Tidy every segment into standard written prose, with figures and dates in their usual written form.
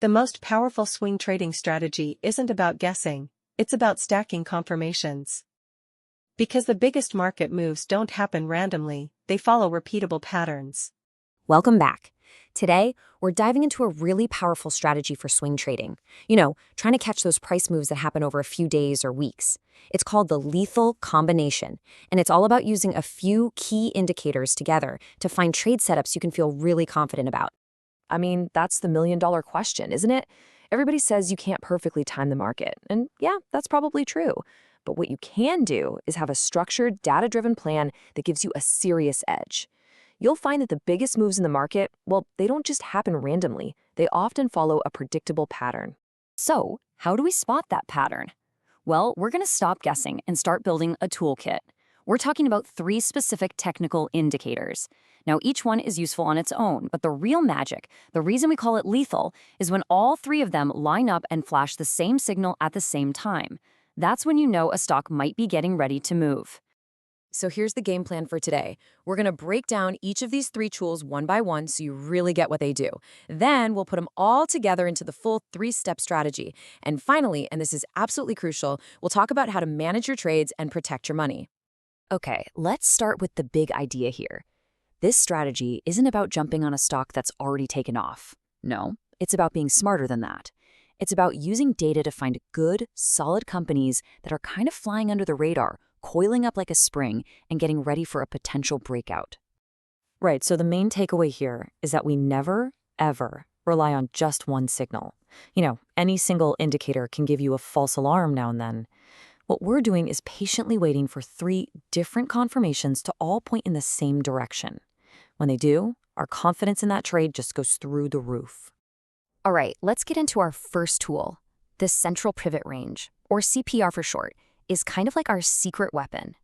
The most powerful swing trading strategy isn't about guessing, it's about stacking confirmations. Because the biggest market moves don't happen randomly, they follow repeatable patterns. Welcome back. Today, we're diving into a really powerful strategy for swing trading. Trying to catch those price moves that happen over a few days or weeks. It's called the lethal combination, and it's all about using a few key indicators together to find trade setups you can feel really confident about. I mean, that's the million-dollar question, isn't it? Everybody says you can't perfectly time the market, and yeah, that's probably true. But what you can do is have a structured, data-driven plan that gives you a serious edge. You'll find that the biggest moves in the market, well, they don't just happen randomly. They often follow a predictable pattern. So, how do we spot that pattern? Well, we're going to stop guessing and start building a toolkit. We're talking about 3 specific technical indicators. Now, each one is useful on its own, but the real magic, the reason we call it lethal, is when all 3 of them line up and flash the same signal at the same time. That's when you know a stock might be getting ready to move. So here's the game plan for today. We're going to break down each of these 3 tools one by one so you really get what they do. Then we'll put them all together into the full 3-step strategy. And finally, and this is absolutely crucial, we'll talk about how to manage your trades and protect your money. Okay, let's start with the big idea here. This strategy isn't about jumping on a stock that's already taken off. No, it's about being smarter than that. It's about using data to find good, solid companies that are kind of flying under the radar, coiling up like a spring, and getting ready for a potential breakout. Right, so the main takeaway here is that we never, ever rely on just one signal. Any single indicator can give you a false alarm now and then. What we're doing is patiently waiting for 3 different confirmations to all point in the same direction. When they do, our confidence in that trade just goes through the roof. All right, let's get into our first tool. The central pivot range, or CPR for short, is kind of like our secret weapon.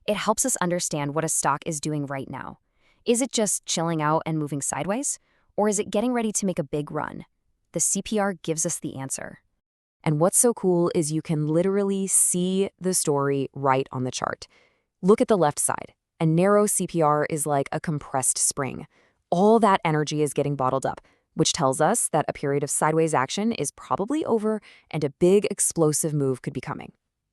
It helps us understand what a stock is doing right now. Is it just chilling out and moving sideways? Or is it getting ready to make a big run? The CPR gives us the answer. And what's so cool is you can literally see the story right on the chart. Look at the left side. A narrow CPR is like a compressed spring. All that energy is getting bottled up, which tells us that a period of sideways action is probably over and a big explosive move could be coming.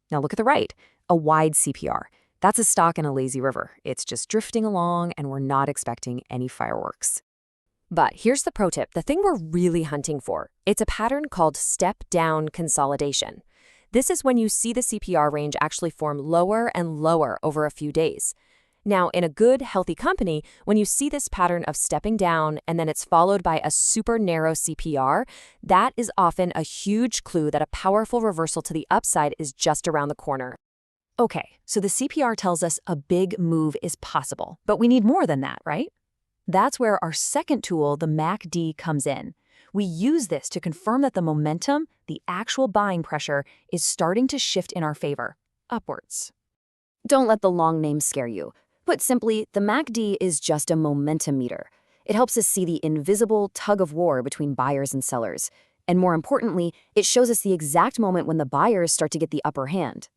Now look at the right, a wide CPR. That's a stock in a lazy river. It's just drifting along and we're not expecting any fireworks. But here's the pro tip, the thing we're really hunting for. It's a pattern called step-down consolidation. This is when you see the CPR range actually form lower and lower over a few days. Now, in a good, healthy company, when you see this pattern of stepping down and then it's followed by a super narrow CPR, that is often a huge clue that a powerful reversal to the upside is just around the corner. Okay, so the CPR tells us a big move is possible, but we need more than that, right? That's where our second tool, the MACD, comes in. We use this to confirm that the momentum, the actual buying pressure, is starting to shift in our favor, upwards. Don't let the long name scare you. Put simply, the MACD is just a momentum meter. It helps us see the invisible tug of war between buyers and sellers. And more importantly, it shows us the exact moment when the buyers start to get the upper hand.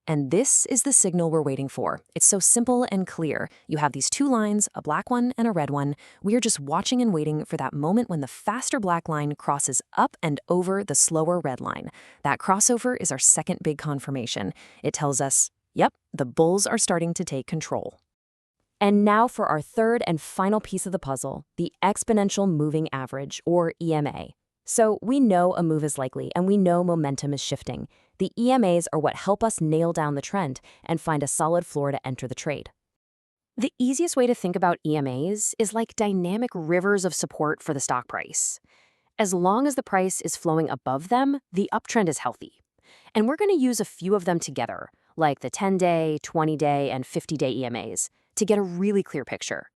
And this is the signal we're waiting for. It's so simple and clear. You have these 2 lines, a black one and a red one. We are just watching and waiting for that moment when the faster black line crosses up and over the slower red line. That crossover is our second big confirmation. It tells us, yep, the bulls are starting to take control. And now for our third and final piece of the puzzle, the exponential moving average, or EMA. So we know a move is likely and we know momentum is shifting. The EMAs are what help us nail down the trend and find a solid floor to enter the trade. The easiest way to think about EMAs is like dynamic rivers of support for the stock price. As long as the price is flowing above them, the uptrend is healthy. And we're going to use a few of them together, like the 10-day, 20-day, and 50-day EMAs, to get a really clear picture.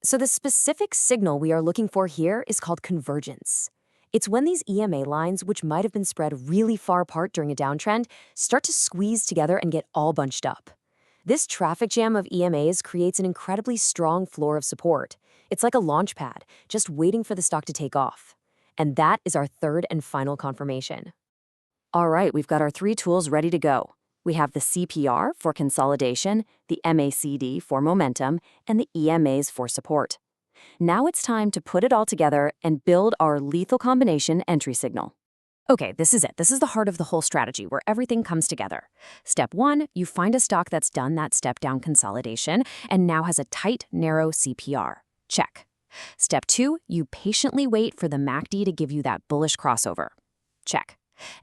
So the specific signal we are looking for here is called convergence. It's when these EMA lines, which might have been spread really far apart during a downtrend, start to squeeze together and get all bunched up. This traffic jam of EMAs creates an incredibly strong floor of support. It's like a launch pad, just waiting for the stock to take off. And that is our third and final confirmation. All right, we've got our 3 tools ready to go. We have the CPR for consolidation, the MACD for momentum, and the EMAs for support. Now it's time to put it all together and build our lethal combination entry signal. Okay, this is it. This is the heart of the whole strategy where everything comes together. Step 1, you find a stock that's done that step-down consolidation and now has a tight, narrow CPR. Check. Step 2, you patiently wait for the MACD to give you that bullish crossover. Check.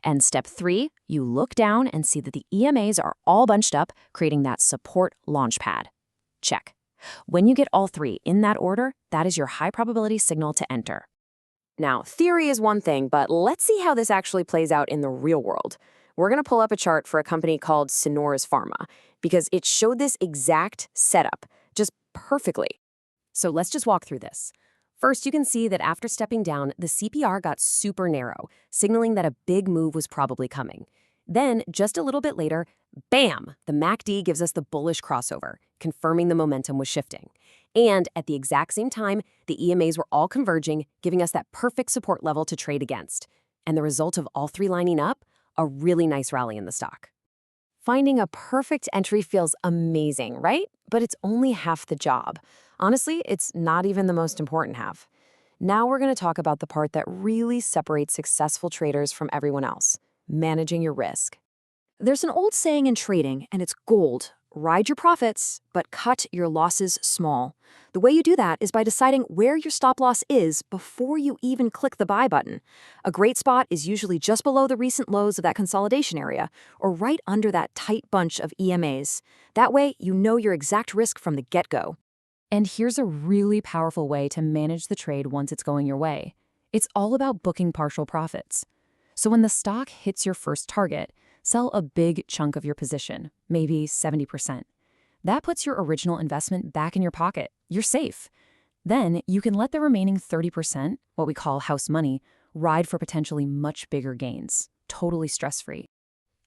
And step 3, you look down and see that the EMAs are all bunched up, creating that support launch pad. Check. When you get all 3 in that order, that is your high probability signal to enter. Now, theory is one thing, but let's see how this actually plays out in the real world. We're going to pull up a chart for a company called Synoris Pharma because it showed this exact setup just perfectly. So let's just walk through this. First, you can see that after stepping down, the CPR got super narrow, signaling that a big move was probably coming. Then, just a little bit later, bam, the MACD gives us the bullish crossover, confirming the momentum was shifting. And at the exact same time, the EMAs were all converging, giving us that perfect support level to trade against. And the result of all 3 lining up? A really nice rally in the stock. Finding a perfect entry feels amazing, right? But it's only half the job. Honestly, it's not even the most important half. Now we're going to talk about the part that really separates successful traders from everyone else: managing your risk. There's an old saying in trading, and it's gold. Ride your profits, but cut your losses small. The way you do that is by deciding where your stop loss is before you even click the buy button. A great spot is usually just below the recent lows of that consolidation area, or right under that tight bunch of EMAs. That way, you know your exact risk from the get-go. And here's a really powerful way to manage the trade once it's going your way. It's all about booking partial profits. So when the stock hits your first target, sell a big chunk of your position, maybe 70%. That puts your original investment back in your pocket. You're safe. Then you can let the remaining 30%, what we call house money, ride for potentially much bigger gains, totally stress-free.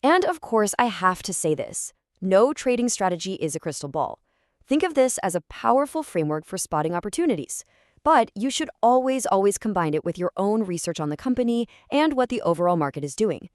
And of course, I have to say this: no trading strategy is a crystal ball. Think of this as a powerful framework for spotting opportunities. But you should always combine it with your own research on the company and what the overall market is doing.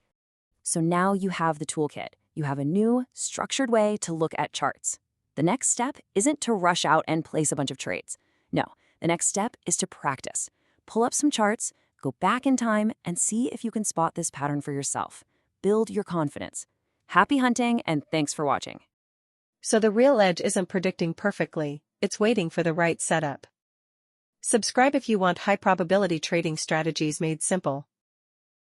So now you have the toolkit. You have a new, structured way to look at charts. The next step isn't to rush out and place a bunch of trades. No, the next step is to practice. Pull up some charts, go back in time, and see if you can spot this pattern for yourself. Build your confidence. Happy hunting, and thanks for watching. So the real edge isn't predicting perfectly, it's waiting for the right setup. Subscribe if you want high probability trading strategies made simple.